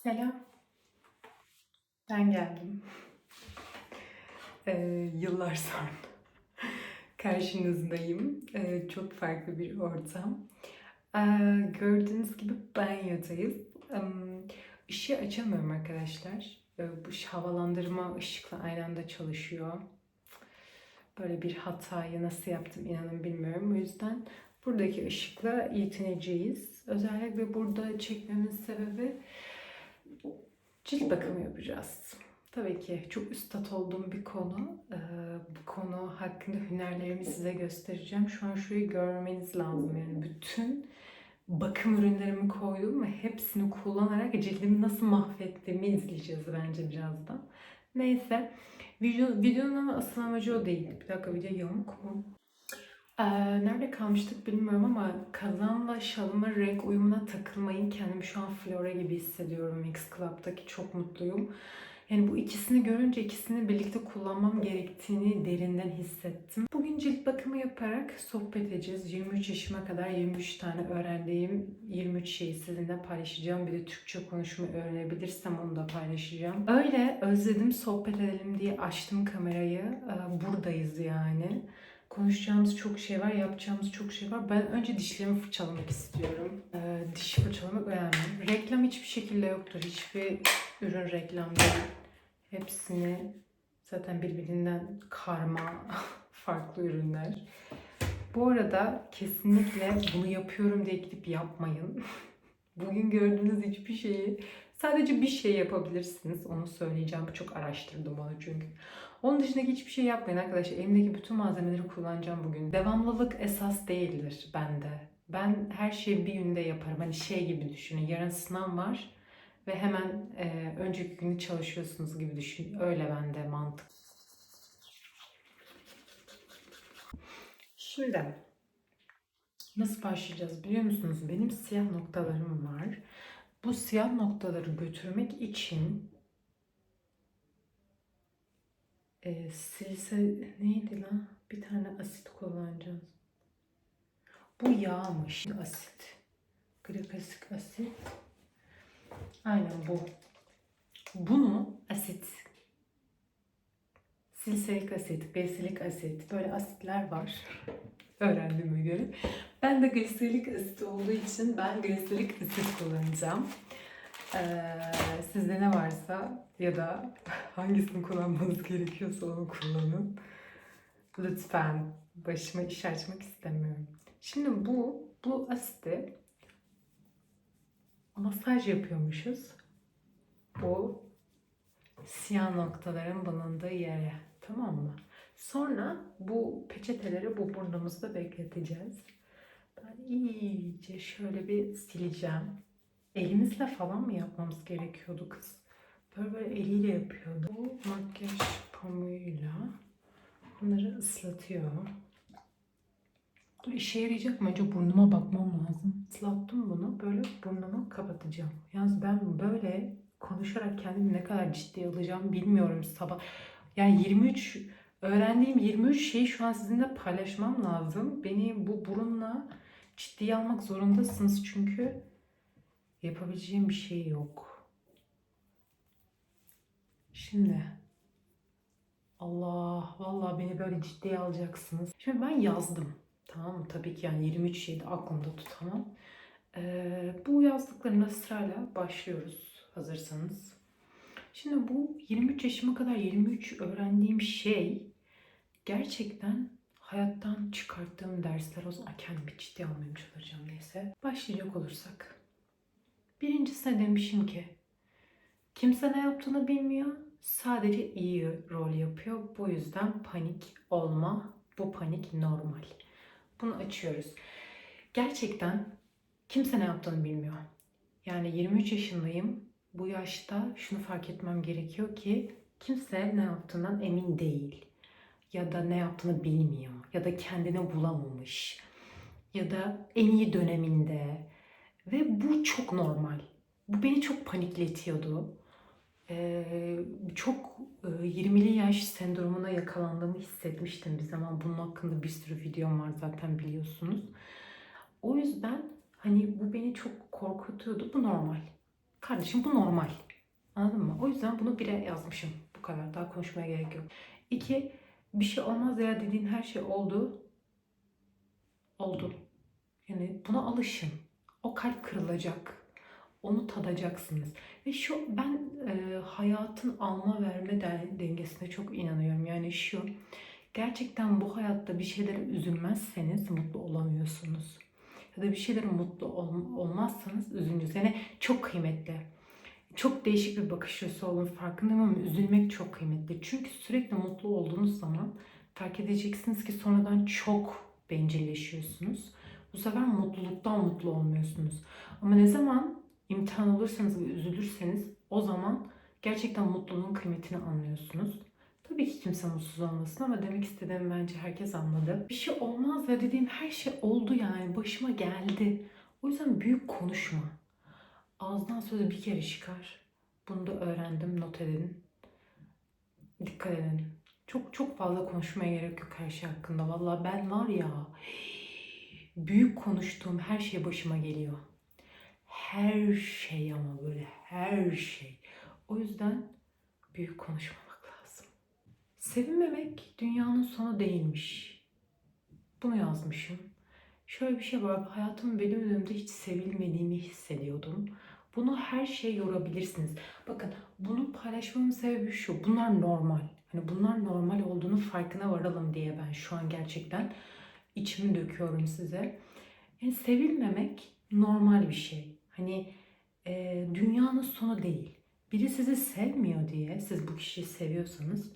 Selam, ben geldim. Yıllar sonra karşınızdayım. Çok farklı bir ortam. Gördüğünüz gibi banyodayız. Işığı açamıyorum arkadaşlar. Bu havalandırma ışıkla aynı anda çalışıyor. Böyle bir hatayı nasıl yaptım inanın bilmiyorum. O yüzden buradaki ışıkla yetineceğiz. Özellikle burada çekmemin sebebi cilt bakımı yapacağız. Tabii ki çok üstat olduğum bir konu. Bu konu hakkında hünerlerimi size göstereceğim. Şu an şurayı görmeniz lazım. Yani bütün bakım ürünlerimi koydum ve hepsini kullanarak cildimi nasıl mahvettiğimi izleyeceğiz bence birazdan. Neyse. Videonun ama asıl amacı o değil. Bir dakika, video yamuk mu? Nerede kalmıştık bilmiyorum ama kazanla şalımın renk uyumuna takılmayın. Kendimi şu an Flora gibi hissediyorum Mix Club'daki. Çok mutluyum. Yani bu ikisini görünce ikisini birlikte kullanmam gerektiğini derinden hissettim. Bugün cilt bakımı yaparak sohbet edeceğiz. 23 yaşıma kadar 23 tane öğrendiğim 23 şeyi sizinle paylaşacağım. Bir de Türkçe konuşmayı öğrenebilirsem onu da paylaşacağım. Öyle özledim, sohbet edelim diye açtım kamerayı. Buradayız yani. Konuşacağımız çok şey var, yapacağımız çok şey var. Ben önce dişlerimi fırçalamak istiyorum. Diş fırçalamak önemli. Reklam hiçbir şekilde yoktur. Hiçbir ürün reklam değil. Hepsini zaten birbirinden karma farklı ürünler. Bu arada kesinlikle bunu yapıyorum diye gidip yapmayın. Bugün gördüğünüz hiçbir şeyi, sadece bir şey yapabilirsiniz. Onu söyleyeceğim. Çok araştırdım onu çünkü. Onun dışındaki hiçbir şey yapmayın arkadaşlar. Elimdeki bütün malzemeleri kullanacağım bugün. Devamlılık esas değildir bende. Ben her şeyi bir günde yaparım. Hani şey gibi düşünün. Yarın sınav var ve hemen önceki günü çalışıyorsunuz gibi düşün. Öyle bende mantık. Şimdi nasıl başlayacağız biliyor musunuz? Benim siyah noktalarım var. Bu siyah noktaları götürmek için silse neydi lan? Bir tane asit kullanacağız. Bu yağmış. Asit. Glikozik asit. Aynen bu. Bunu asit, silselik asit, besilik asit, böyle asitler var. Öğrendiğime göre. Ben de gliserik asit olduğu için ben gliserik asit kullanacağım. Sizde ne varsa ya da hangisini kullanmanız gerekiyorsa onu kullanın. Lütfen, başıma iş açmak istemiyorum. Şimdi bu asiti masaj yapıyormuşuz. Bu siyah noktaların bulunduğu yere. Tamam mı? Sonra bu peçeteleri bu burnumuzda bekleteceğiz. Ben iyice şöyle bir sileceğim. Elimizle falan mı yapmamız gerekiyordu kız? Böyle eliyle yapıyordu. Bu makyaj pamuğuyla bunları ıslatıyor. Dur, işe yarayacak mı? Önce burnuma bakmam lazım. Islattım bunu. Böyle burnumu kapatacağım. Yalnız ben böyle konuşarak kendimi ne kadar ciddiye alacağım bilmiyorum sabah. Yani 23 öğrendiğim 23 şeyi şu an sizinle paylaşmam lazım. Beni bu burunla ciddiye almak zorundasınız çünkü yapabileceğim bir şey yok. Şimdi Allah vallahi beni böyle ciddiye alacaksınız. Şimdi ben yazdım. Tamam mı? Tabii ki yani 23 şeyi de aklımda tutamam. Bu yazdıklarımla sırayla başlıyoruz hazırsanız. Şimdi bu 23 yaşıma kadar 23 öğrendiğim şey gerçekten hayattan çıkarttığım dersler. O zaman kendimi ciddiye almaya çalışacağım neyse. Başlayacak olursak. Birincisine demişim ki kimse ne yaptığını bilmiyor. Sadece iyi rol yapıyor. Bu yüzden panik olma. Bu panik normal. Bunu açıyoruz. Gerçekten kimse ne yaptığını bilmiyor. Yani 23 yaşındayım. Bu yaşta şunu fark etmem gerekiyor ki kimse ne yaptığından emin değil. Ya da ne yaptığını bilmiyor. Ya da kendini bulamamış. Ya da en iyi döneminde. Ve bu çok normal. Bu beni çok panikletiyordu. Çok 20'li yaş sendromuna yakalandığımı hissetmiştim bir zaman. Bunun hakkında bir sürü videom var zaten biliyorsunuz. O yüzden hani bu beni çok korkutuyordu. Bu normal. Kardeşim bu normal. Anladın mı? O yüzden bunu 1'e yazmışım. Bu kadar. Daha konuşmaya gerek yok. 2, bir şey olmaz ya dediğin her şey oldu. Oldu. Yani buna alışın. O kalp kırılacak. Onu tadacaksınız. Ve ben hayatın alma verme dengesine çok inanıyorum. Yani gerçekten bu hayatta bir şeylere üzülmezseniz mutlu olamıyorsunuz. Ya da bir şeylere mutlu olmazsanız üzülüyorsunuz. Yani çok kıymetli. Çok değişik bir bakış açısı olduğunu farkındayım ama üzülmek çok kıymetli. Çünkü sürekli mutlu olduğunuz zaman fark edeceksiniz ki sonradan çok bencilleşiyorsunuz. Bu sefer mutluluktan mutlu olmuyorsunuz. Ama ne zaman imtihan olursanız ve üzülürseniz o zaman gerçekten mutluluğun kıymetini anlıyorsunuz. Tabii ki kimse mutsuz olmasın ama demek istediğim bence herkes anladı. Bir şey olmaz ya dediğim her şey oldu yani başıma geldi. O yüzden büyük konuşma. Ağızdan sözü bir kere çıkar. Bunu da öğrendim. Not edin. Dikkat edin. Çok çok fazla konuşmaya gerek yok her şey hakkında. Vallahi ben var ya büyük konuştuğum her şey başıma geliyor. Her şey ama böyle her şey. O yüzden büyük konuşmamak lazım. Sevinmemek dünyanın sonu değilmiş. Bunu yazmışım. Şöyle bir şey var. Hayatımın belli bir dönemde hiç sevilmediğimi hissediyordum. Bunu her şeye yorabilirsiniz. Bakın bunu paylaşmamın sebebi şu. Bunlar normal. Hani bunlar normal olduğunu farkına varalım diye ben şu an gerçekten içimi döküyorum size. Yani sevilmemek normal bir şey. Hani dünyanın sonu değil. Biri sizi sevmiyor diye siz bu kişiyi seviyorsanız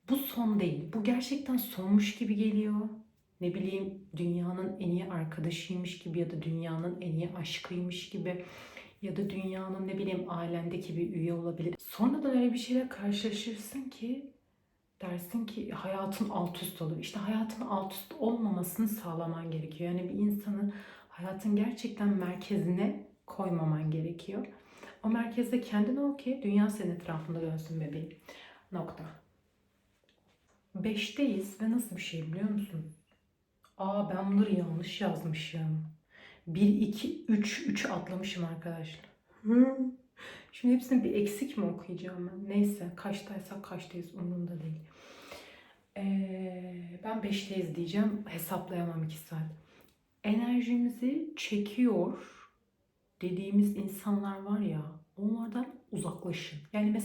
bu son değil. Bu gerçekten sonmuş gibi geliyor. Ne bileyim dünyanın en iyi arkadaşıymış gibi ya da dünyanın en iyi aşkıymış gibi ya da dünyanın ne bileyim ailendeki bir üye olabilir. Sonradan öyle bir şeyle karşılaşırsın ki dersin ki hayatın alt üst olur. İşte hayatın alt üst olmamasını sağlaman gerekiyor. Yani bir insanı hayatın gerçekten merkezine koymaman gerekiyor. O merkezde kendin ol ki dünya senin etrafında dönsün bebeğim. Nokta. 5'teyiz ve nasıl bir şey biliyor musun? Ben bunları yanlış yazmışım. 1, 2, 3 atlamışım arkadaşlar. Şimdi hepsini bir eksik mi okuyacağım ben? Neyse kaçtaysak kaçtayız umurumda değil. Ben 5'teyiz diyeceğim. Hesaplayamam 2 saat. Enerjimizi çekiyor dediğimiz insanlar var ya onlardan uzaklaşın. Yani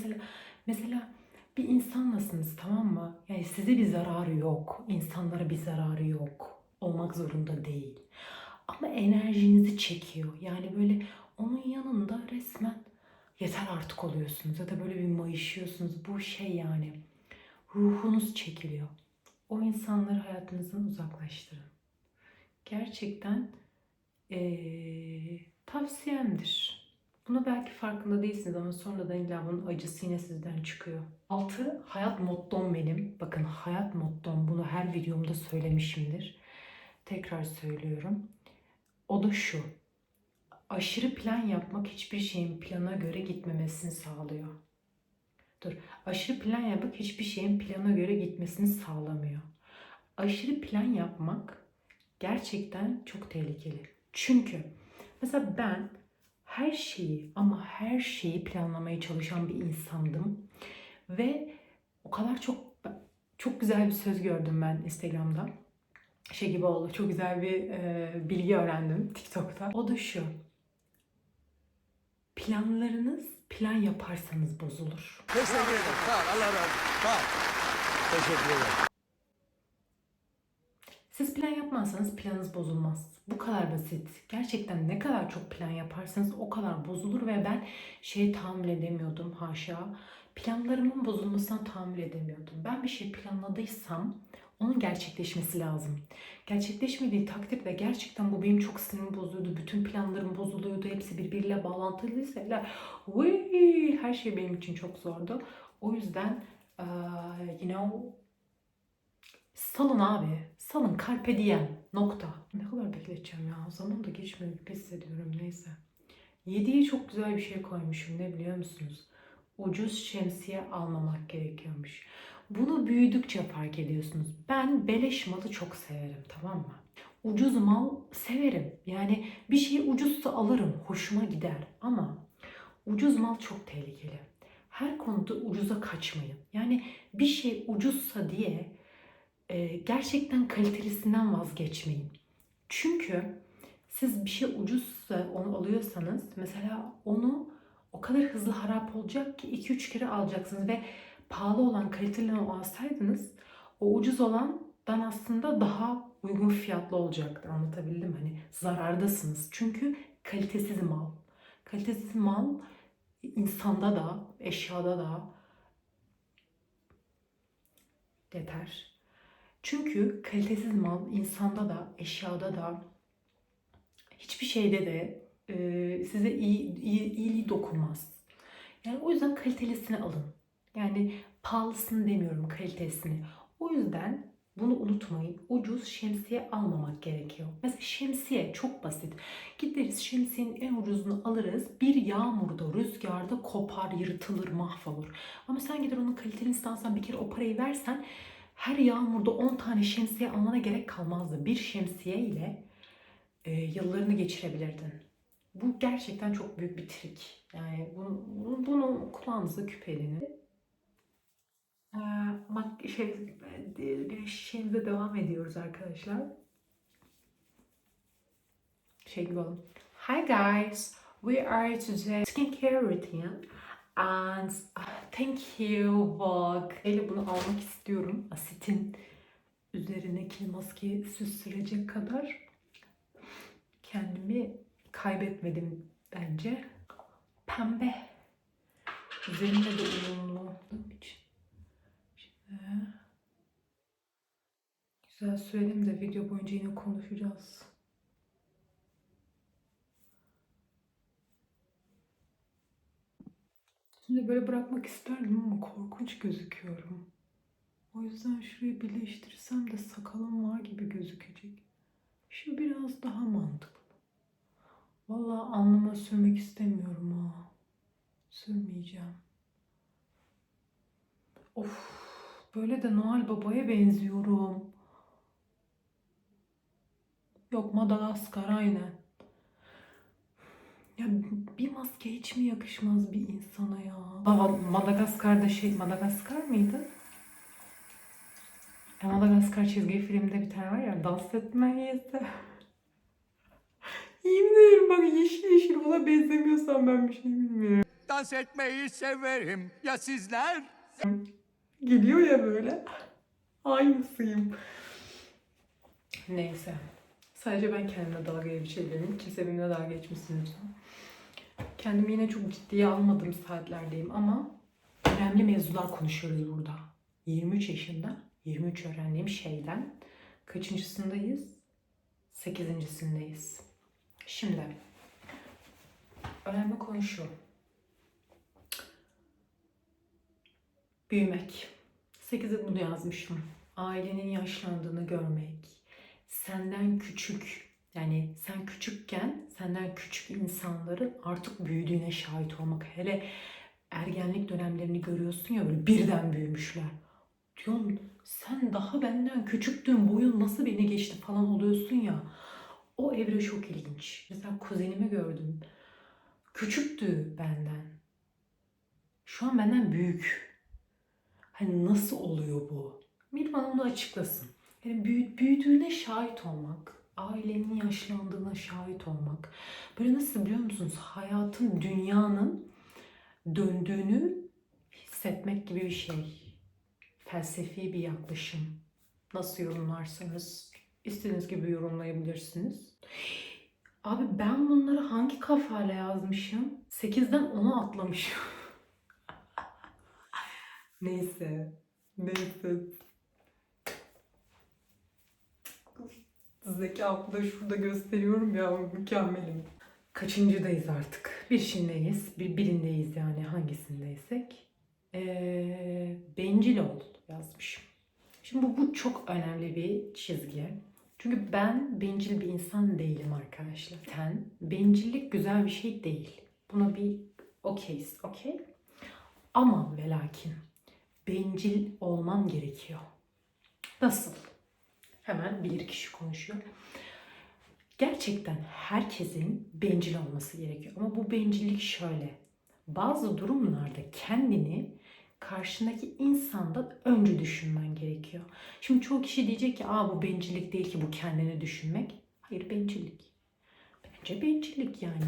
mesela bir insanlasınız tamam mı? Yani size bir zararı yok. İnsanlara bir zararı yok. Olmak zorunda değil. Ama enerjinizi çekiyor. Yani böyle onun yanında resmen yeter artık oluyorsunuz. Ya da böyle bir mayışıyorsunuz. Bu şey yani ruhunuz çekiliyor. O insanları hayatınızdan uzaklaştırın. Gerçekten tavsiyemdir. Buna belki farkında değilsiniz ama sonradan illa bunun acısı yine sizden çıkıyor. 6. Hayat mottom benim. Bakın hayat mottom. Bunu her videomda söylemişimdir. Tekrar söylüyorum. O da şu. Aşırı plan yapmak hiçbir şeyin plana göre gitmemesini sağlıyor. Aşırı plan yapmak hiçbir şeyin plana göre gitmesini sağlamıyor. Aşırı plan yapmak gerçekten çok tehlikeli. Çünkü mesela ben her şeyi ama her şeyi planlamaya çalışan bir insandım. Ve o kadar çok güzel bir söz gördüm ben Instagram'da. Şey gibi oldu. Çok güzel bir bilgi öğrendim TikTok'ta. O da şu. Planlarınız plan yaparsanız bozulur. Teşekkür ederim. Sağ ol. Allah razı olsun. Sağ ol. Teşekkür ederim. Siz plan yapmazsanız planınız bozulmaz. Bu kadar basit. Gerçekten ne kadar çok plan yaparsanız o kadar bozulur ve ben tahammül edemiyordum haşa. Planlarımın bozulmasına tahammül edemiyordum. Ben bir şey planladıysam onun gerçekleşmesi lazım. Gerçekleşmediği takdirde gerçekten bu benim çok sinirimi bozuyordu. Bütün planlarım bozuluyordu. Hepsi birbiriyle bağlantılıysa her şey benim için çok zordu. O yüzden salın abi. Salın. Carpe diem. Nokta. Ne kadar bekleteceğim ya. Zaman da geçmiyor gibi hissediyorum. Neyse. 7'ye çok güzel bir şey koymuşum. Ne biliyor musunuz? Ucuz şemsiye almamak gerekiyormuş. Bunu büyüdükçe fark ediyorsunuz. Ben beleş malı çok severim. Tamam mı? Ucuz mal severim. Yani bir şeyi ucuzsa alırım. Hoşuma gider. Ama ucuz mal çok tehlikeli. Her konuda ucuza kaçmayın. Yani bir şey ucuzsa diye gerçekten kalitelisinden vazgeçmeyin. Çünkü siz bir şey ucuzsa onu alıyorsanız mesela onu o kadar hızlı harap olacak ki 2-3 kere alacaksınız ve pahalı olan kaliteli o alsaydınız o ucuz olandan aslında daha uygun fiyatlı olacaktı. Anlatabildim mi? Hani zarardasınız. Çünkü kalitesiz mal. Kalitesiz mal insanda da, eşyada da yeter. Çünkü kalitesiz mal insanda da, eşyada da, hiçbir şeyde de size iyiliği dokunmaz. Yani o yüzden kalitelisini alın. Yani pahalısını demiyorum, kalitesini. O yüzden bunu unutmayın. Ucuz şemsiye almamak gerekiyor. Mesela şemsiye çok basit. Gideriz şemsiyenin en ucuzunu alırız. Bir yağmurda, rüzgarda kopar, yırtılır, mahvolur. Ama sen gider onun kalitelisini alsan, bir kere o parayı versen her yağmurda 10 tane şemsiye almana gerek kalmazdı. Bir şemsiye ile yıllarını geçirebilirdin. Bu gerçekten çok büyük bir trik. Yani bunu kulağınıza küpe edin. Güneş şeyimize devam ediyoruz arkadaşlar. Şey gibi olun. Hi guys, we are today skincare routine and thank you Vogue. Ele bunu almak istiyorum. Asitin üzerine kil maskeyi sürecek kadar kendimi kaybetmedim bence. Pembe. Üzerinde de uyumlu olduğum için. Şimdi güzel sürelim de video boyunca yine konuşacağız. Şimdi böyle bırakmak isterdim ama korkunç gözüküyorum. O yüzden şurayı birleştirsem de sakalım var gibi gözükecek. Şu biraz daha mantıklı. Vallahi alnıma sürmek istemiyorum ha. Sürmeyeceğim. Of, böyle de Noel Baba'ya benziyorum. Yok, Madagaskar aynen. Ya bir maske hiç mi yakışmaz bir insana ya? Madagaskar'da Madagaskar mıydı? Ya Madagaskar çizgi filmde bir tane var ya, dans etmeyse. Yemin ederim bak, yeşil yeşil ona benzemiyorsam ben bir şey bilmiyorum. Dans etmeyi severim. Ya sizler? Geliyor ya böyle. Aynısıyım. Neyse. Sadece ben kendime dalga geçebilirim. Kimse benimle dalga geçmesin lütfen. Kendimi yine çok ciddiye almadığım saatlerdeyim ama önemli mevzular konuşuyoruz burada. 23 yaşında, 23 öğrendiğim şeyden kaçıncısındayız? 8.sindeyiz. Şimdi önemli konu şu. Büyümek. 8'e bunu yazmışım. Ailenin yaşlandığını görmek. Senden küçük, yani sen küçükken senden küçük insanların artık büyüdüğüne şahit olmak. Hele ergenlik dönemlerini görüyorsun ya, böyle birden büyümüşler. Diyorsun sen daha benden küçüktün, boyun nasıl beni geçti falan oluyorsun ya. O evre çok ilginç. Mesela kuzenimi gördüm. Küçüktü benden. Şu an benden büyük. Hani nasıl oluyor bu? Bir bana onu açıklasın. Yani büyüdüğüne şahit olmak, ailenin yaşlandığına şahit olmak. Böyle nasıl, biliyor musunuz? Hayatın, dünyanın döndüğünü hissetmek gibi bir şey. Felsefi bir yaklaşım. Nasıl yorumlarsanız istediğiniz gibi yorumlayabilirsiniz. Abi ben bunları hangi kafayla yazmışım? 8'den 10'a atlamışım. Neyse. Neyse. Zekamı da şurada gösteriyorum ya, mükemmelim. Kaçıncıdayız artık? Birindeyiz yani, hangisindeysek. Bencil ol yazmışım. Şimdi bu çok önemli bir çizgi. Çünkü ben bencil bir insan değilim arkadaşlar. Bencillik güzel bir şey değil. Buna bir okeyiz, okey? Ama ve lakin bencil olmam gerekiyor. Nasıl? Hemen bir kişi konuşuyor. Gerçekten herkesin bencil olması gerekiyor. Ama bu bencillik şöyle. Bazı durumlarda kendini karşındaki insandan önce düşünmen gerekiyor. Şimdi çoğu kişi diyecek ki bu bencillik değil ki bu kendini düşünmek. Hayır, bencillik. Bence bencillik yani.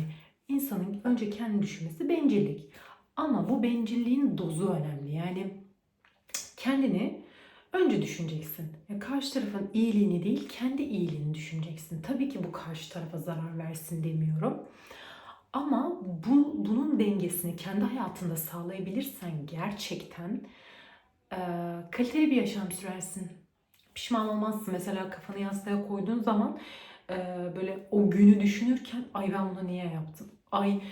İnsanın önce kendini düşünmesi bencillik. Ama bu bencilliğin dozu önemli. Yani kendini önce düşüneceksin. Karşı tarafın iyiliğini değil, kendi iyiliğini düşüneceksin. Tabii ki bu karşı tarafa zarar versin demiyorum. Ama bunun dengesini kendi hayatında sağlayabilirsen gerçekten kaliteli bir yaşam sürersin. Pişman olmazsın. Mesela kafanı yastığa koyduğun zaman böyle o günü düşünürken ay ben bunu niye yaptım? Ay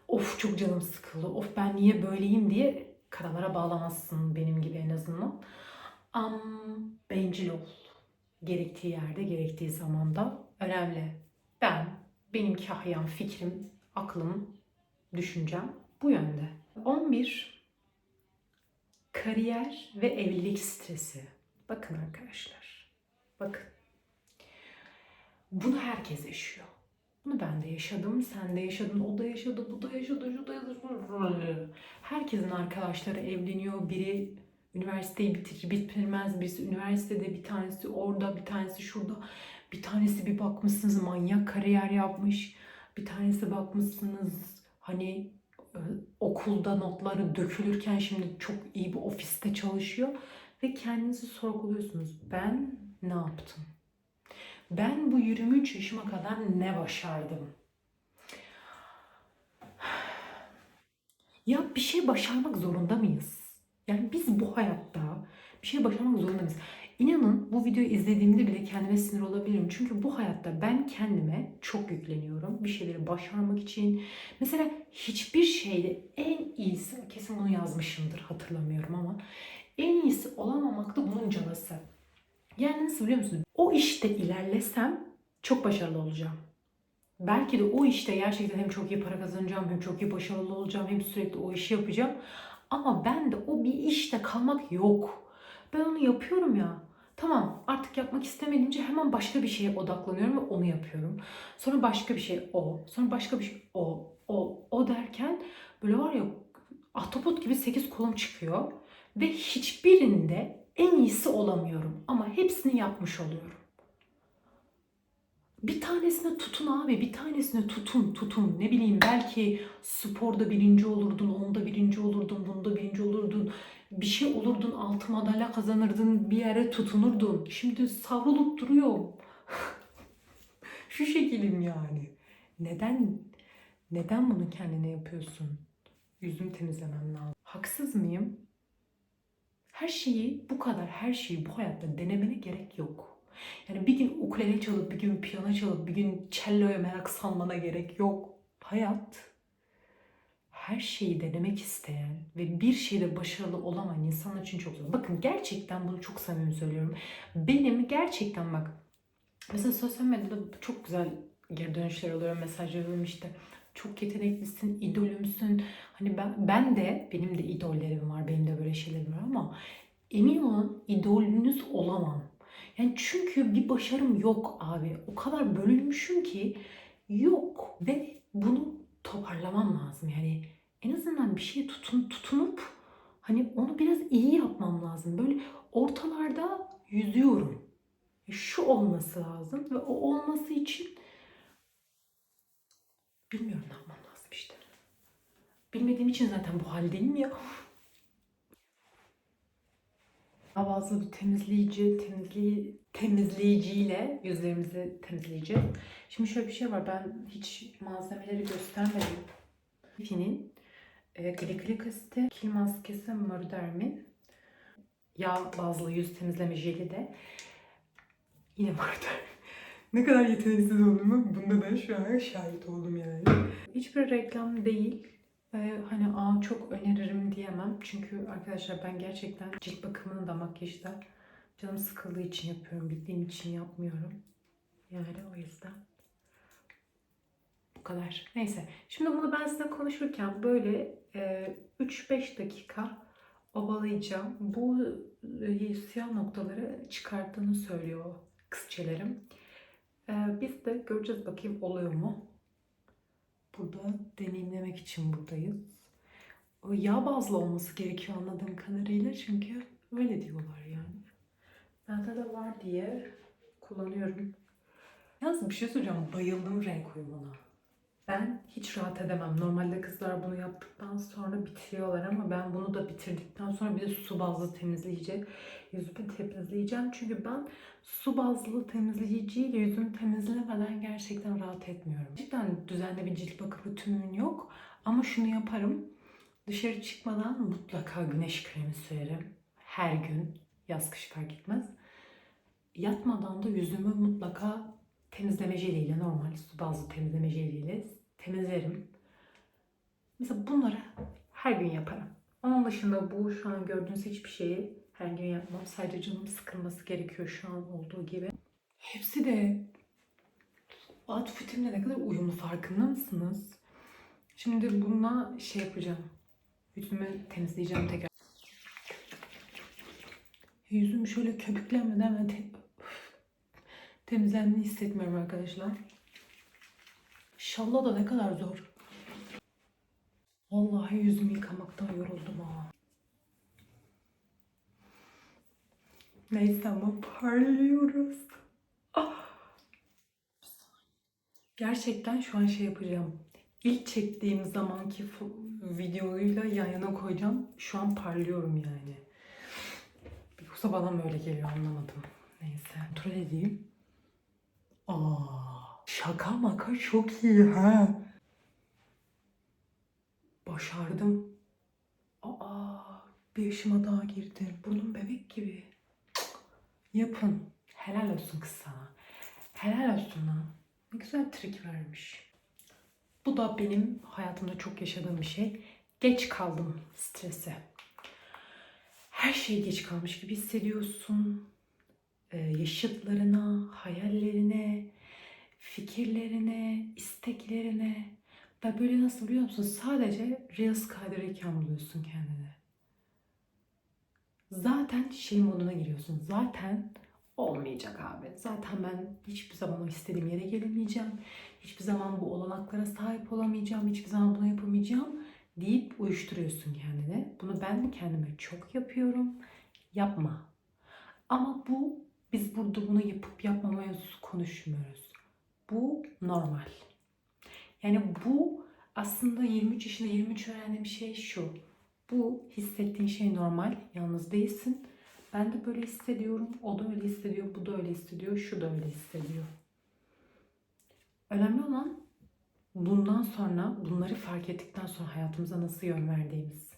of çok canım sıkıldı. Of ben niye böyleyim diye karalara bağlamazsın benim gibi en azından. Bencil ol. Gerektiği yerde, gerektiği zamanda önemli. Benim kahyam, fikrim, aklım, düşüncem bu yönde. 11. Kariyer ve evlilik stresi. Bakın arkadaşlar. Bakın. Bunu herkes yaşıyor. Bunu ben de yaşadım, sen de yaşadın, o da yaşadı, bu da yaşadı, şu da yaşadı. Herkesin arkadaşları evleniyor. Biri üniversiteyi bitirir, bitirmez. Birisi üniversitede, bir tanesi orada, bir tanesi şurada. Bir tanesi bir bakmışsınız manyak kariyer yapmış. Bir tanesi bakmışsınız hani okulda notları dökülürken şimdi çok iyi bir ofiste çalışıyor. Ve kendinizi sorguluyorsunuz. Ben ne yaptım? Ben bu 23 yaşıma kadar ne başardım? Ya bir şey başarmak zorunda mıyız? Yani biz bu hayatta bir şey başarmak zorunda mıyız? İnanın bu videoyu izlediğimde bile kendime sinir olabilirim. Çünkü bu hayatta ben kendime çok yükleniyorum. Bir şeyleri başarmak için. Mesela hiçbir şeyde en iyisi, kesin bunu yazmışımdır hatırlamıyorum ama en iyisi olamamak da bunun calası. Yani nasıl biliyor musunuz? O işte ilerlesem çok başarılı olacağım. Belki de o işte gerçekten hem çok iyi para kazanacağım, hem çok iyi başarılı olacağım, hem sürekli o işi yapacağım. Ama ben de o bir işte kalmak yok. Ben onu yapıyorum ya. Tamam, artık yapmak istemediğimce hemen başka bir şeye odaklanıyorum ve onu yapıyorum. Sonra başka bir şey o, sonra başka bir şey o derken böyle var ya ahtapot gibi 8 kolum çıkıyor ve hiçbirinde en iyisi olamıyorum ama hepsini yapmış oluyorum. Bir tanesine tutun abi, bir tanesine tutun. Ne bileyim belki sporda birinci olurdun, onda birinci olurdun, bunda birinci olurdun. Bir şey olurdun, altın madalya kazanırdın, bir yere tutunurdun. Şimdi savrulup duruyorum. Şu şekilim yani. Neden, neden bunu kendine yapıyorsun? Yüzümü temizlemem lazım. Haksız mıyım? Her şeyi bu kadar, her şeyi bu hayatta denemene gerek yok. Yani bir gün ukulele çalıp, bir gün piyano çalıp, bir gün cello'ya merak salmana gerek yok. Hayat, her şeyi denemek isteyen ve bir şeyde başarılı olamayan insanlar için çok zor. Bakın gerçekten bunu çok samimi söylüyorum. Benim gerçekten bak, mesela sosyal medyada çok güzel geri dönüşler alıyorum, mesajlar alıyorum işte. Çok yeteneklisin, idolümsün. Hani ben de, benim de idollerim var, benim de böyle şeylerim var ama emin olun idolünüz olamam. Yani çünkü bir başarım yok abi. O kadar bölünmüşüm ki yok ve bunu toparlamam lazım. Yani en azından bir şeye tutunup hani onu biraz iyi yapmam lazım. Böyle ortalarda yüzüyorum. Şu olması lazım ve o olması için bilmiyorum ne yapmam lazım işte. Bilmediğim için zaten bu haldeyim ya. Daha fazla bir temizleyiciyle yüzlerimizi temizleyeceğiz. Şimdi şöyle bir şey var. Ben hiç malzemeleri göstermedim. Finin gliklik asidi, kil maskesi, Morodermin, yağ bazlı yüz temizleme jeli de yine Morodermin. Ne kadar yeteneksiz olduğumu bunda ben şu an şahit oldum yani. Hiçbir reklam değil. Hani çok öneririm diyemem. Çünkü arkadaşlar ben gerçekten cilt bakımını da makyajda canım sıkıldığı için yapıyorum. Bildiğim için yapmıyorum. Yani o yüzden bu kadar. Neyse. Şimdi bunu ben size konuşurken böyle 3-5 dakika ovalayacağım. Bu siyah noktaları çıkarttığını söylüyor kızçelerim. Biz de göreceğiz bakayım oluyor mu? Burada deneyimlemek için buradayız. o yağ bazlı olması gerekiyor anladığım kadarıyla. Çünkü öyle diyorlar yani. Bende de var diye kullanıyorum. Yalnız bir şey söyleyeceğim. Bayıldım renk uyumuna. Ben hiç rahat edemem. Normalde kızlar bunu yaptıktan sonra bitiriyorlar ama ben bunu da bitirdikten sonra bir de su bazlı temizleyici yüzümü temizleyeceğim. Çünkü ben su bazlı temizleyiciyle yüzümü temizlemeden gerçekten rahat etmiyorum. Gerçekten düzenli bir cilt bakım rutinim yok ama şunu yaparım. Dışarı çıkmadan mutlaka güneş kremi sürerim. Her gün. Yaz kış fark etmez. Yatmadan da yüzümü mutlaka temizleme jeliyle, normal su bazlı temizleme jeliyle temizlerim. Mesela bunları her gün yaparım. Onun dışında bu şu an gördüğünüz hiçbir şeyi her gün yapmam. Sadece canım sıkılması gerekiyor şu an olduğu gibi. Hepsi de outfitimle ne kadar uyumlu, farkında mısınız? Şimdi bununla şey yapacağım. Yüzümü temizleyeceğim tekrar. Yüzüm şöyle köpüklenmeden hemen temizlendiğini hissetmiyorum arkadaşlar. Şalla da ne kadar zor. Vallahi yüzümü yıkamaktan yoruldum ha. Neyse ama parlıyoruz. Ah! Gerçekten şu an şey yapacağım. İlk çektiğim zamanki videoyla yan yana koyacağım. Şu an parlıyorum yani. Yoksa bana mı öyle geliyor anlamadım. Neyse. Kontrol edeyim. Şaka maka çok iyi ha. Başardım. Bir yaşıma daha girdim. Burnum bebek gibi. Yapın. Helal olsun kız sana. Helal olsun lan. Ne güzel trik vermiş. Bu da benim hayatımda çok yaşadığım bir şey. Geç kaldım strese. Her şeye geç kalmış gibi hissediyorsun. Yaşıtlarına, hayallerine, fikirlerine, isteklerine. Ve böyle nasıl biliyor musun? Sadece Reels kaydırırken buluyorsun kendini. Zaten şey moduna giriyorsun. Zaten olmayacak abi. Zaten ben hiçbir zaman o istediğim yere gelemeyeceğim. Hiçbir zaman bu olanaklara sahip olamayacağım. Hiçbir zaman bunu yapamayacağım deyip uyuşturuyorsun kendini. Bunu ben kendime çok yapıyorum. Yapma. Ama biz burada bunu yapıp yapma mevzusu konuşmuyoruz. Bu normal. Yani bu aslında 23 yaşında 23 öğrendiğim şey şu. Bu hissettiğin şey normal. Yalnız değilsin. Ben de böyle hissediyorum. O da öyle hissediyor. Bu da öyle hissediyor. Şu da öyle hissediyor. Önemli olan bundan sonra, bunları fark ettikten sonra hayatımıza nasıl yön verdiğimiz.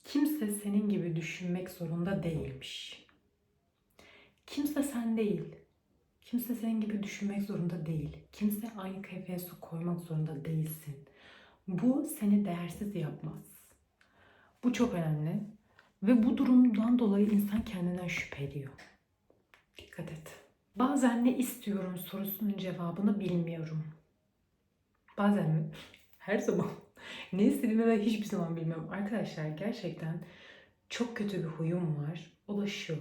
Kimse senin gibi düşünmek zorunda değilmiş. Kimse sen değil. Kimse senin gibi düşünmek zorunda değil. Kimse aynı kefeye su koymak zorunda değilsin. Bu seni değersiz yapmaz. Bu çok önemli. Ve bu durumdan dolayı insan kendinden şüphe ediyor. Dikkat et. Bazen ne istiyorum sorusunun cevabını bilmiyorum. Bazen mi? Her zaman. Ne istediğimi ben hiçbir zaman bilmiyorum. Arkadaşlar gerçekten çok kötü bir huyum var. O da şu.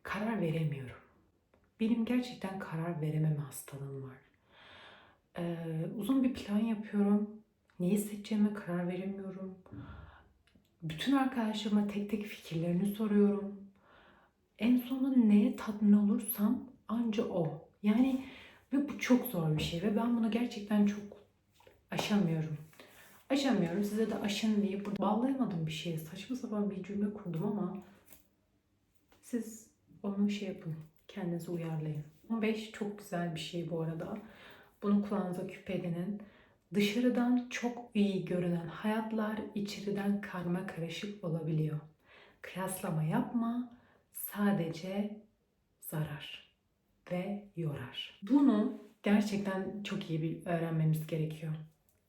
Karar veremiyorum. Benim gerçekten karar verememe hastalığım var. Uzun bir plan yapıyorum. Ne hissedeceğime karar veremiyorum. Bütün arkadaşlarıma tek tek fikirlerini soruyorum. En sonunda neye tatmin olursam anca o. Yani ve bu çok zor bir şey ve ben bunu gerçekten çok aşamıyorum. Aşamıyorum. Size de aşın diye burada bağlayamadım bir şeye. Saçma sapan bir cümle kurdum ama siz onu şey yapın. Kendinizi uyarlayın. 15 çok güzel bir şey bu arada. Bunu kulağınıza küpe edinin. Dışarıdan çok iyi görünen hayatlar içeriden karma karışık olabiliyor. Kıyaslama yapma. Sadece zarar ve yorar. Bunu gerçekten çok iyi bir öğrenmemiz gerekiyor.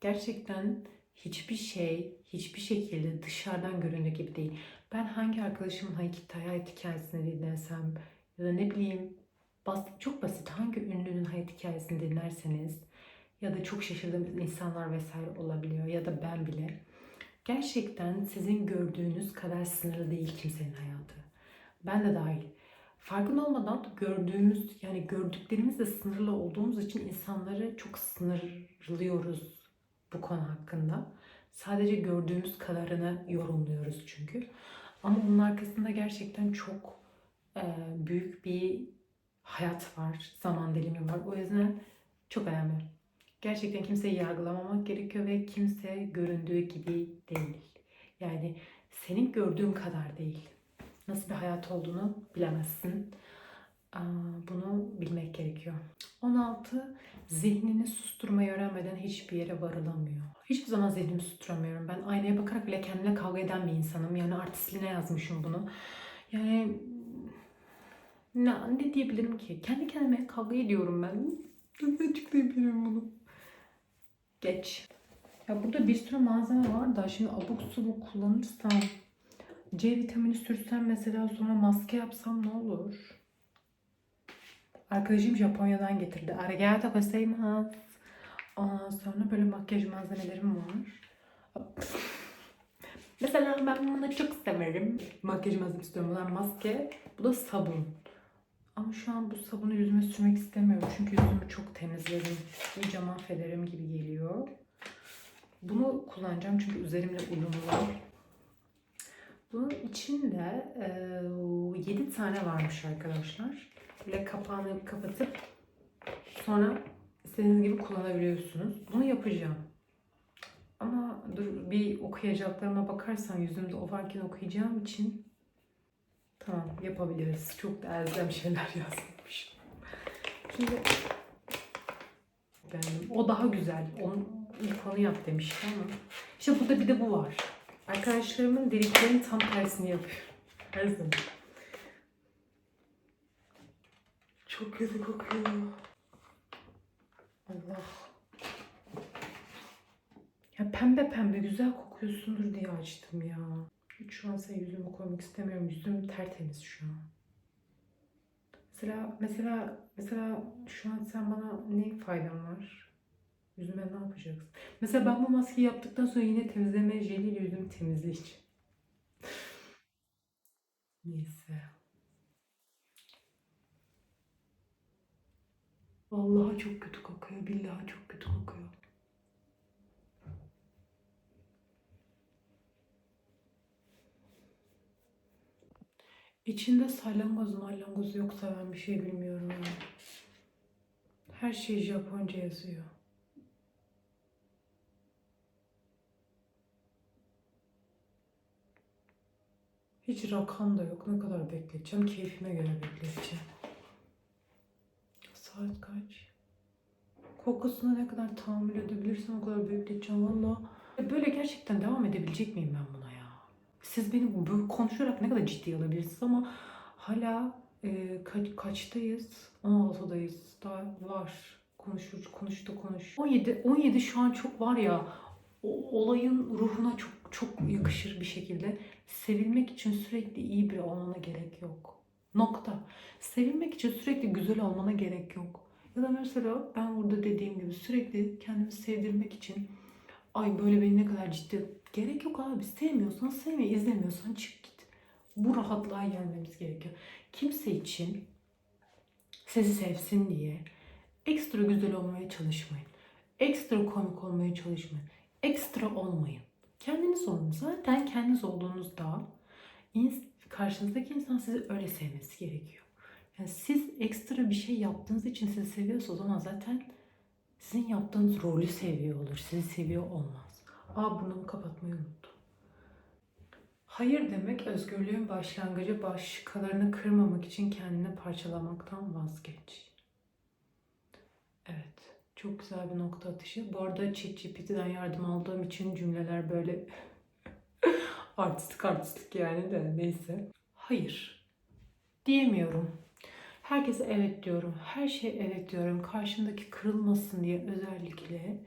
Gerçekten hiçbir şey, hiçbir şekilde dışarıdan göründüğü gibi değil. Ben hangi arkadaşımın hayat hikayesini dinlesem ya da ne bileyim çok basit hangi ünlünün hayat hikayesini dinlerseniz ya da çok şaşırdığımız insanlar vesaire olabiliyor ya da ben bile. Gerçekten sizin gördüğünüz kadar sınırlı değil kimsenin hayatı. Ben de dahil. Farkında olmadan yani gördüklerimizle sınırlı olduğumuz için insanları çok sınırlıyoruz bu konu hakkında. Sadece gördüğümüz kadarını yorumluyoruz çünkü. Ama onun arkasında gerçekten çok büyük bir hayat var, zaman dilimi var. O yüzden çok önemli. Gerçekten kimseyi yargılamamak gerekiyor ve kimse göründüğü gibi değil. Yani senin gördüğün kadar değil. Nasıl bir hayat olduğunu bilemezsin. Bunu bilmek gerekiyor. 16. Zihnini susturmayı öğrenmeden hiçbir yere varılamıyor. Hiçbir zaman zihnimi susturamıyorum. Ben aynaya bakarak bile kendimle kavga eden bir insanım. Yani artistliğine yazmışım bunu. Yani ne diyebilirim ki? Kendi kendime kavga ediyorum ben. Nasıl açıklayabilirim bunu? Geç. Ya burada bir sürü malzeme var da şimdi abuk subuk kullanırsam C vitamini sürsem mesela sonra maske yapsam ne olur? Arkadaşım Japonya'dan getirdi. Arigato gozaimasu. Ondan sonra böyle makyaj malzemelerim var. Mesela ben bunu çok severim. Makyaj malzemesi istiyorum. Bunlar maske. Bu da sabun. Ama şu an bu sabunu yüzüme sürmek istemiyorum. Çünkü yüzümü çok temizledim. İyice mahvederim gibi geliyor. Bunu kullanacağım çünkü üzerimle uyumlu. Bunun içinde 7 tane varmış arkadaşlar. Böyle kapağını kapatıp sonra istediğiniz gibi kullanabiliyorsunuz. Bunu yapacağım. Ama dur bir okuyacaklarıma bakarsan yüzümde o varken okuyacağım için tamam yapabiliriz. Çok da elzem şeyler yazmış. Şimdi beğendim. O daha güzel. İlk onu yap demişti ama. İşte burada bir de bu var. Arkadaşlarımın dediklerinin tam tersini yapıyor. Her zaman. Çok kötü kokuyor. Allah. Ya pembe pembe güzel kokuyorsundur diye açtım ya. Hiç şu an senin yüzümü koymak istemiyorum. Yüzüm tertemiz şu an. Mesela şu an sen bana ne faydan var? Yüzüme ne yapacaksın? Mesela ben bu maskeyi yaptıktan sonra yine temizleme jeliyle yüzümü temizleyeceğim. Neyse. Vallahi çok kötü kokuyor. Billahi çok kötü kokuyor. İçinde salyangoz yoksa ben bir şey bilmiyorum yani. Her şey Japonca yazıyor. Hiç rakam da yok. Ne kadar bekleteceğim? Keyfime göre bekleteceğim. Saat kaç? Kokusuna ne kadar tahammül edebilirsem o kadar bekleteceğim valla. Böyle gerçekten devam edebilecek miyim ben buna ya? Siz beni böyle konuşarak ne kadar ciddiye alabilirsiniz ama hala kaçtayız? 16'dayız. Daha var. Konuş. 17 şu an çok var ya. O olayın ruhuna çok yakışır bir şekilde. Sevilmek için sürekli iyi biri olmana gerek yok. Nokta. Sevilmek için sürekli güzel olmana gerek yok. Ya da mesela ben burada dediğim gibi sürekli kendimi sevdirmek için ay böyle beni ne kadar ciddi. Gerek yok abi. Sevmiyorsan sevme. İzlemiyorsan çık git. Bu rahatlığa gelmemiz gerekiyor. Kimse için sizi sevsin diye ekstra güzel olmaya çalışmayın. Ekstra komik olmaya çalışmayın. Ekstra olmayın. Kendiniz olun. Zaten kendiniz olduğunuzda karşınızdaki insan sizi öyle sevmesi gerekiyor. Yani siz ekstra bir şey yaptığınız için sizi seviyorsa o zaman zaten sizin yaptığınız rolü seviyor olur. Sizi seviyor olmaz. Burnumu kapatmayı unuttum. Hayır demek özgürlüğün başlangıcı, başkalarını kırmamak için kendini parçalamaktan vazgeç. Evet. Çok güzel bir nokta atışı. Bu arada ChatGPT'den yardım aldığım için cümleler böyle artistik yani de neyse. Hayır diyemiyorum. Herkese evet diyorum. Her şeye evet diyorum. Karşımdaki kırılmasın diye özellikle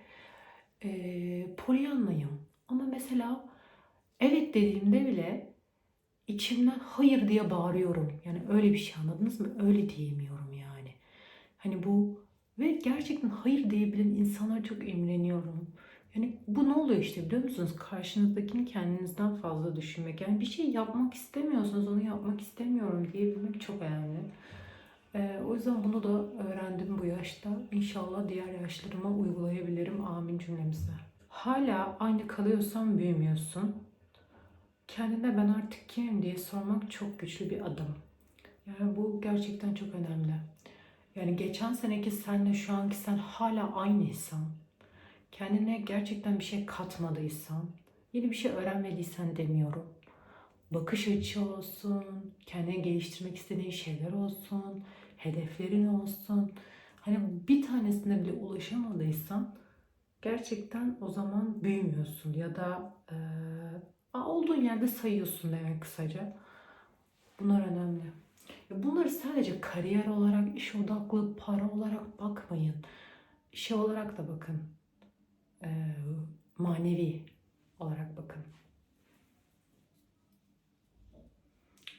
Pollyanna'yım. Ama mesela evet dediğimde bile içimden hayır diye bağırıyorum. Yani öyle bir şey anladınız mı? Öyle diyemiyorum yani. Hani bu ve gerçekten hayır diyebilen insanlar çok imreniyorum. Yani bu ne oluyor işte biliyor musunuz? Karşınızdakini kendinizden fazla düşünmek. Yani bir şey yapmak istemiyorsanız onu yapmak istemiyorum diyebilmek çok önemli. O yüzden bunu da öğrendim bu yaşta. İnşallah diğer yaşlarıma uygulayabilirim. Amin cümlemize. hala aynı kalıyorsan büyümüyorsun. Kendine ben artık kimim diye sormak çok güçlü bir adım. Yani bu gerçekten çok önemli. Yani geçen seneki senle şu anki sen hala aynıysan, kendine gerçekten bir şey katmadıysan, yeni bir şey öğrenmediysen demiyorum. Bakış açı olsun, kendini geliştirmek istediğin şeyler olsun, hedeflerin olsun. Hani bir tanesine bile ulaşamadıysan gerçekten o zaman büyümüyorsun ya da olduğun yerde sayıyorsun demek kısaca. Bunlar önemli. Bunları sadece kariyer olarak, iş odaklı, para olarak bakmayın. Şey olarak da bakın. Eee, Manevi olarak bakın.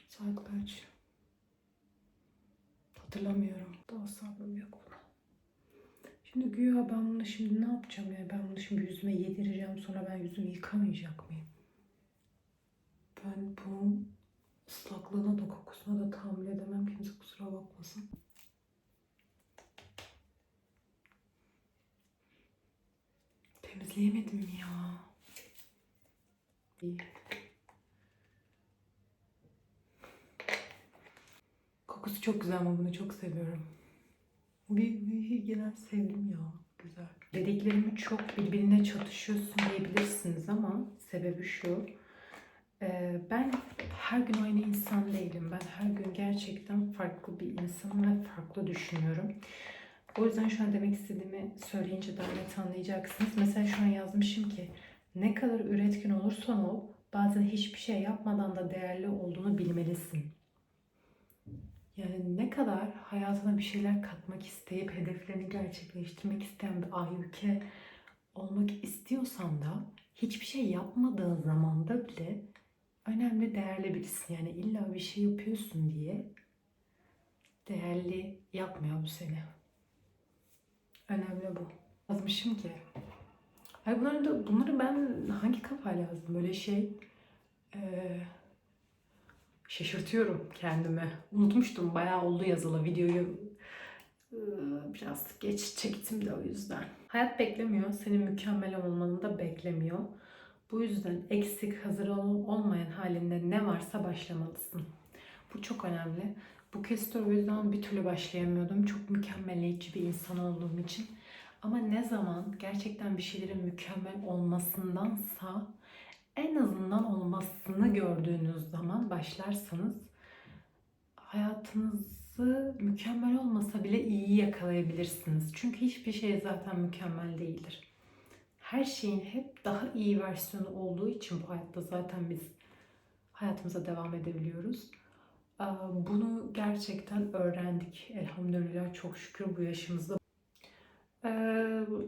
Saat kaç? Hatırlamıyorum. Daha sabrım yok buna. Şimdi güya ben bunu şimdi ne yapacağım yani? Ben bunu şimdi yüzüme yedireceğim. Sonra ben yüzümü yıkamayacak mıyım? Ben bunun ıslaklığına da kokusuna da tahammül edemem. Kimse kusura bakmasın. Temizleyemedim ya. İyi. Kokusu çok güzel ama bunu çok seviyorum. Bir genel sevdim ya. Güzel. Dediklerimi çok birbirine çatışıyorsun diyebilirsiniz ama sebebi şu. Ben her gün aynı insan değilim. Ben her gün gerçekten farklı bir insanım ve farklı düşünüyorum. O yüzden şu an demek istediğimi söyleyince daha net anlayacaksınız. Mesela şu an yazmışım ki ne kadar üretken olursan ol, bazen hiçbir şey yapmadan da değerli olduğunu bilmelisin. Yani ne kadar hayatına bir şeyler katmak isteyip hedeflerini gerçekleştirmek isteyen bir ayyuke olmak istiyorsan da hiçbir şey yapmadığın zamanda bile önemli, değerli birisin. Yani illa bir şey yapıyorsun diye değerli yapmıyor bu seni. Önemli bu. Yazmışım ki. Ay bunları ben hangi kafayla yazdım? Böyle şaşırtıyorum kendimi. Unutmuştum. Bayağı oldu yazılı videoyu. Biraz geç çektim de o yüzden. Hayat beklemiyor. Senin mükemmel olmanı da beklemiyor. Bu yüzden eksik, hazır olmayan halinde ne varsa başlamalısın. Bu çok önemli. Bu kez o yüzden bir türlü başlayamıyordum. Çok mükemmeliyetçi bir insan olduğum için. Ama ne zaman gerçekten bir şeylerin mükemmel olmasındansa en azından olmasını gördüğünüz zaman başlarsanız hayatınızı mükemmel olmasa bile iyi yakalayabilirsiniz. Çünkü hiçbir şey zaten mükemmel değildir. Her şeyin hep daha iyi versiyonu olduğu için bu hayatta zaten biz hayatımıza devam edebiliyoruz. Bunu gerçekten öğrendik. Elhamdülillah çok şükür bu yaşımızda.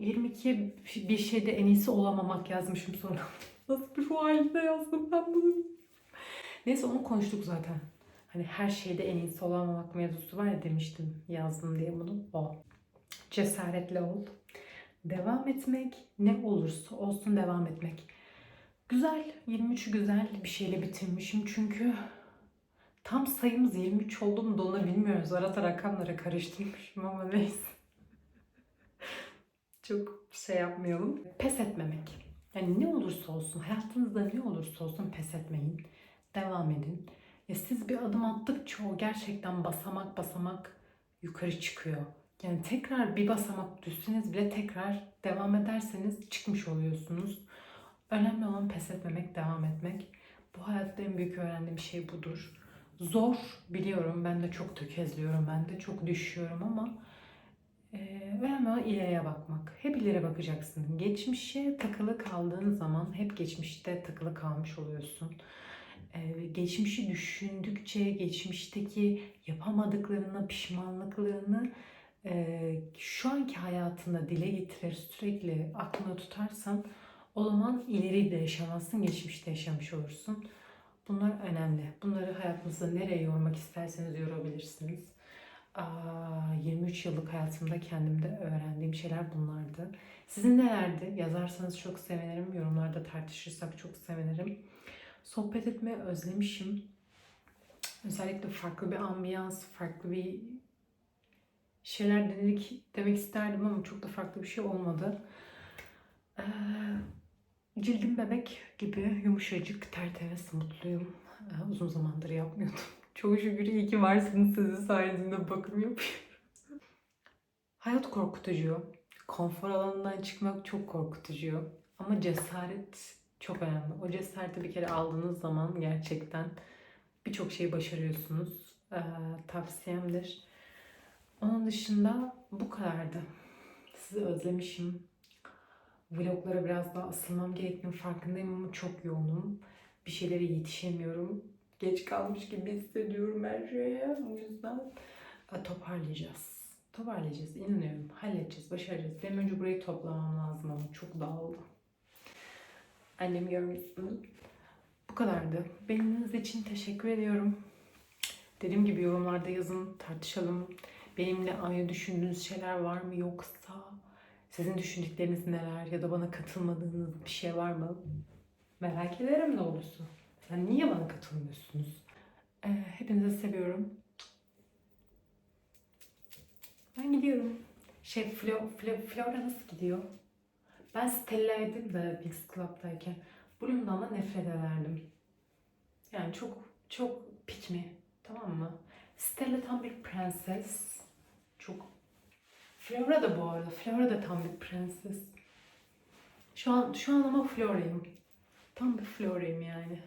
22 bir şeyde en iyisi olamamak yazmışım sonra. Nasıl bir ruh halinde yazdım ben bunu? Neyse onu konuştuk zaten. Hani her şeyde en iyisi olamamak mevzusu var ya demiştim yazdım diye bunu. O. Cesaretli ol. Devam etmek ne olursa olsun devam etmek. Güzel. 23'ü güzel bir şeyle bitirmişim çünkü tam sayımız 23 oldu mu da onu bilmiyoruz. Arada rakamlara karıştırmışım ama neyse. Çok şey yapmayalım. Pes etmemek. Yani ne olursa olsun, hayatınızda ne olursa olsun pes etmeyin. Devam edin. Ya siz bir adım attıkça o gerçekten basamak basamak yukarı çıkıyor. Yani tekrar bir basamak düşseniz bile tekrar devam ederseniz çıkmış oluyorsunuz. Önemli olan pes etmemek, devam etmek. Bu hayatta en büyük öğrendiğim şey budur. Zor biliyorum. Ben de çok tökezliyorum. Ben de çok düşüyorum ama önemli olan ileriye bakmak. Hep ileriye bakacaksın. Geçmişe takılı kaldığın zaman hep geçmişte takılı kalmış oluyorsun. Geçmişi düşündükçe geçmişteki yapamadıklarını, pişmanlıklarını şu anki hayatında dile getirir, sürekli aklına tutarsan o zaman ileri de yaşamazsın, geçmişte yaşamış olursun. Bunlar önemli. Bunları hayatınızda nereye yormak isterseniz yorabilirsiniz. 23 yıllık hayatımda kendimde öğrendiğim şeyler bunlardı. Sizin nelerdi? Yazarsanız çok sevinirim. Yorumlarda tartışırsak çok sevinirim. Sohbet etmeyi özlemişim. Özellikle farklı bir ambiyans, farklı bir şeyler denedik demek isterdim ama çok da farklı bir şey olmadı. Cildim bebek gibi yumuşacık, tertemiz, mutluyum. Uzun zamandır yapmıyordum. Çok şükür iyi ki varsınız, sizin sayenizde bakım yapıyorum. Hayat korkutucu. Konfor alanından çıkmak çok korkutucu. Ama cesaret çok önemli. O cesareti bir kere aldığınız zaman gerçekten birçok şeyi başarıyorsunuz. Tavsiyemdir. Onun dışında bu kadardı. Sizi özlemişim. Vloglara biraz daha asılmam gerektiğini farkındayım ama çok yoğunum. Bir şeylere yetişemiyorum. Geç kalmış gibi hissediyorum her şeye. O yüzden toparlayacağız. Toparlayacağız. İnanıyorum. Halledeceğiz. Başaracağız. Benim önce burayı toplamam lazım ama çok dağıldı. Annemi görmüşsünüz. Bu kadardı. Beniminiz için teşekkür ediyorum. Dediğim gibi yorumlarda yazın, tartışalım. Benimle aynı düşündüğünüz şeyler var mı, yoksa sizin düşündükleriniz neler ya da bana katılmadığınız bir şey var mı? Merak ederim doğrusu. Sen niye bana katılmıyorsunuz? Hepinizi seviyorum. Ben gidiyorum. Flora nasıl gidiyor? Ben Stella'ydım da Wings Club'dayken. Bloom'dan da nefret ederdim. Yani çok pick me. Tamam mı? Stella tam bir prenses. Çok. Flora da bu arada. Flora da tam bir prenses. Şu an ama Flora'yım. Tam bir Flora'yım yani.